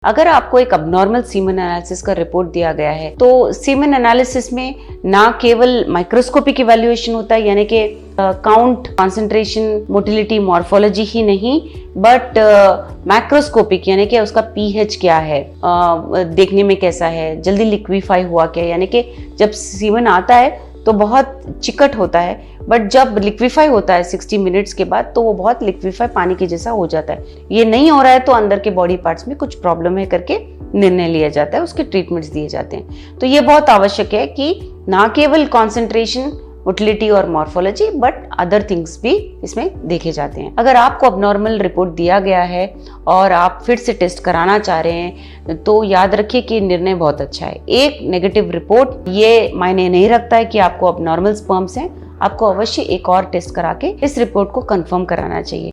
अगर आपको एक अबनॉर्मल सीमेन एनालिसिस का रिपोर्ट दिया गया है तो सीमेन एनालिसिस में ना केवल माइक्रोस्कोपिक इवैल्यूएशन होता है, यानी कि काउंट, कंसंट्रेशन, मोटिलिटी, मॉर्फोलॉजी ही नहीं, बट मैक्रोस्कोपिक यानी कि उसका पीएच क्या है, देखने में कैसा है, जल्दी लिक्विफाई हुआ क्या, यानी कि जब सीमेन आता है तो बहुत चिकट होता है, बट जब लिक्विफाई होता है 60 मिनट्स के बाद तो वो बहुत लिक्विफाई पानी के जैसा हो जाता है। ये नहीं हो रहा है तो अंदर के बॉडी पार्ट्स में कुछ प्रॉब्लम है करके निर्णय लिया जाता है, उसके ट्रीटमेंट्स दिए जाते हैं। तो ये बहुत आवश्यक है कि ना केवल कॉन्सेंट्रेशन, मोटिलिटी और मॉर्फोलॉजी बट अदर थिंग्स भी इसमें देखे जाते हैं। अगर आपको अबनॉर्मल रिपोर्ट दिया गया है और आप फिर से टेस्ट कराना चाह रहे हैं तो याद रखिए कि निर्णय बहुत अच्छा है। एक नेगेटिव रिपोर्ट ये मायने नहीं रखता है कि आपको अबनॉर्मल स्पर्म्स हैं। आपको अवश्य एक और टेस्ट करा के इस रिपोर्ट को कंफर्म कराना चाहिए।